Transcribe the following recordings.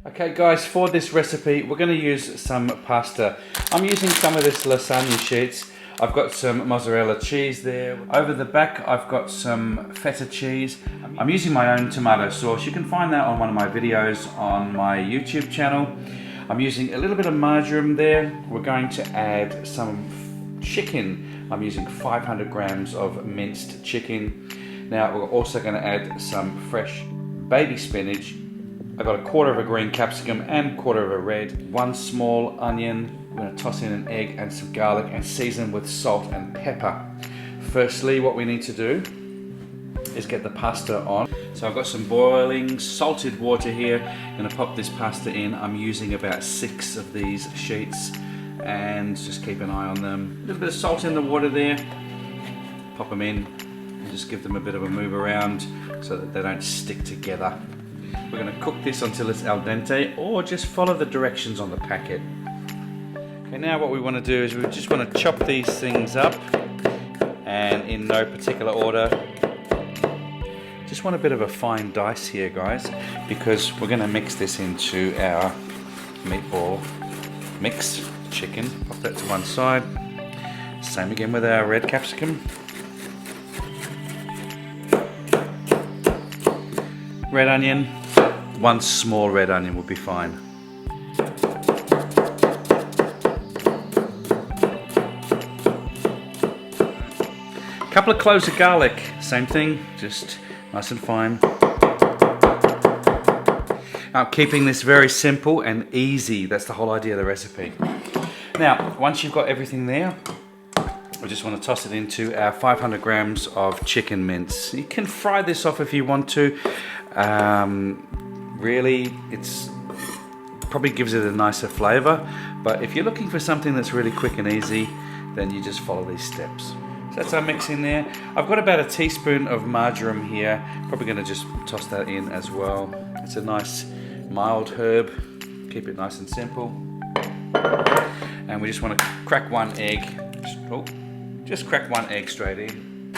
Okay guys, for this recipe we're going to use some pasta. I'm using some of this lasagna sheets. I've got some mozzarella cheese there. Over the back I've got some feta cheese. I'm using my own tomato sauce. You can find that on one of my videos on my YouTube channel. I'm using a little bit of marjoram there. We're going to add some chicken. I'm using 500 grams of minced chicken. Now we're also going to add some fresh baby spinach. I've got a quarter of a green capsicum and quarter of a red, 1 small onion. We're going to toss in an egg and some garlic and season with salt and pepper. Firstly, what we need to do is get the pasta on. So I've got some boiling salted water here. I'm going to pop this pasta in. I'm using about 6 of these sheets and just keep an eye on them. A little bit of salt in the water there. Pop them in and just give them a bit of a move around so that they don't stick together. We're going to cook this until it's al dente, or just follow the directions on the packet. Okay, now what we want to do is we just want to chop these things up, and in no particular order. Just want a bit of a fine dice here, guys, because we're going to mix this into our meatball mix. Chicken, pop that to one side. Same again with our red capsicum. Red onion, 1 small red onion would be fine. A couple of cloves of garlic, same thing, just nice and fine. I'm keeping this very simple and easy. That's the whole idea of the recipe. Now, once you've got everything there, we just want to toss it into our 500 grams of chicken mince. You can fry this off if you want to. Really, it's probably gives it a nicer flavor, but if you're looking for something that's really quick and easy, then you just follow these steps. So that's our mix in there. I've got about a teaspoon of marjoram here. Probably going to just toss that in as well. It's a nice mild herb. Keep it nice and simple. And we just want to crack 1 egg. Just crack 1 egg straight in.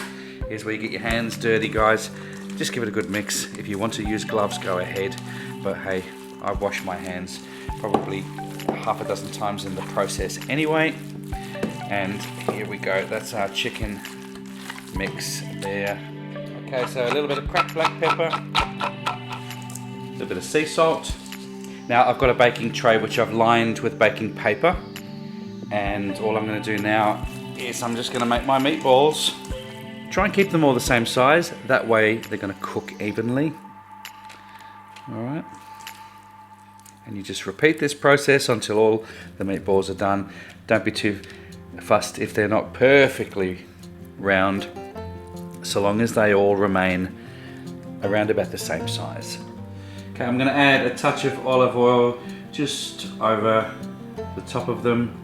Here's where you get your hands dirty, guys. Just give it a good mix. If you want to use gloves, go ahead. But hey, I wash my hands probably half a dozen times in the process anyway. And here we go. That's our chicken mix there. Okay, so a little bit of cracked black pepper, a little bit of sea salt. Now I've got a baking tray which I've lined with baking paper. And all I'm going to do now is I'm just going to make my meatballs. Try and keep them all the same size, that way they're going to cook evenly. Alright. And you just repeat this process until all the meatballs are done. Don't be too fussed if they're not perfectly round, so long as they all remain around about the same size. Okay, I'm going to add a touch of olive oil just over the top of them.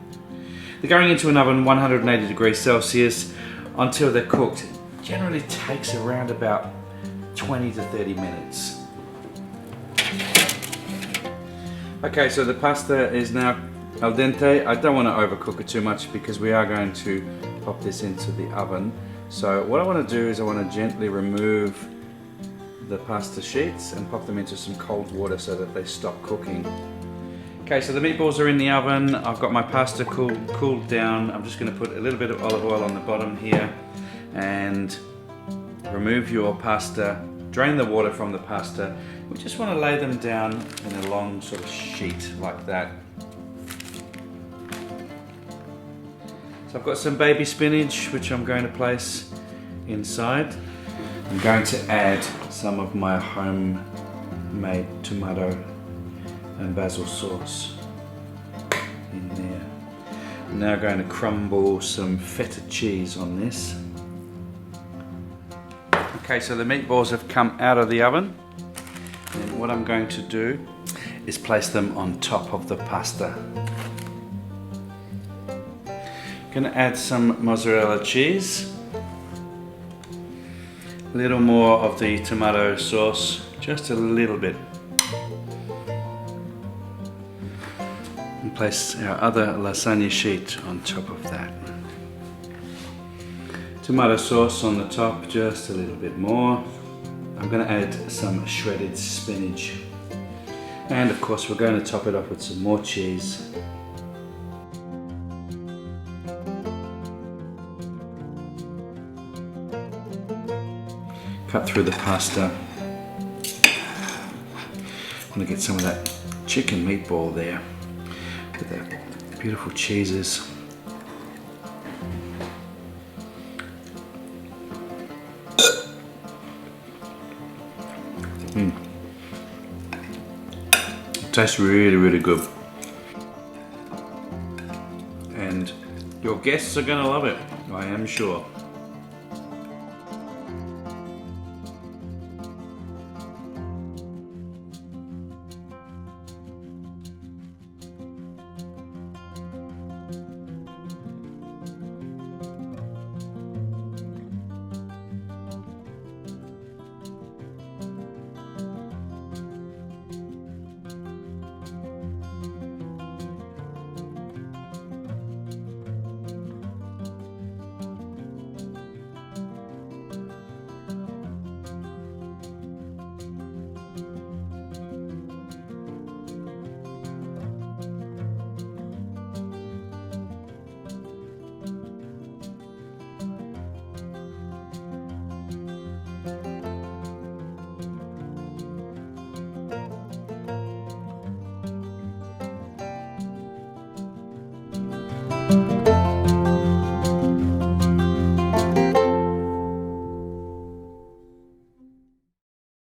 They're going into an oven 180 degrees Celsius until they're cooked. Generally takes around about 20 to 30 minutes. Okay, so the pasta is now al dente. I don't want to overcook it too much because we are going to pop this into the oven. So what I want to do is I want to gently remove the pasta sheets and pop them into some cold water so that they stop cooking. Okay, so the meatballs are in the oven. I've got my pasta cooled down. I'm just going to put a little bit of olive oil on the bottom here and remove your pasta. Drain the water from the pasta. We just want to lay them down in a long sort of sheet like that. So I've got some baby spinach which I'm going to place inside. I'm going to add some of my homemade tomato and basil sauce in there. I'm now going to crumble some feta cheese on this. Okay, so the meatballs have come out of the oven, and what I'm going to do is place them on top of the pasta. I'm going to add some mozzarella cheese, a little more of the tomato sauce, just a little bit. And place our other lasagna sheet on top of that. Tomato sauce on the top, just a little bit more. I'm going to add some shredded spinach. And of course we're going to top it off with some more cheese. Cut through the pasta. I'm going to get some of that chicken meatball there. Look at that beautiful cheeses. Tastes really, really good. And your guests are going to love it, I am sure.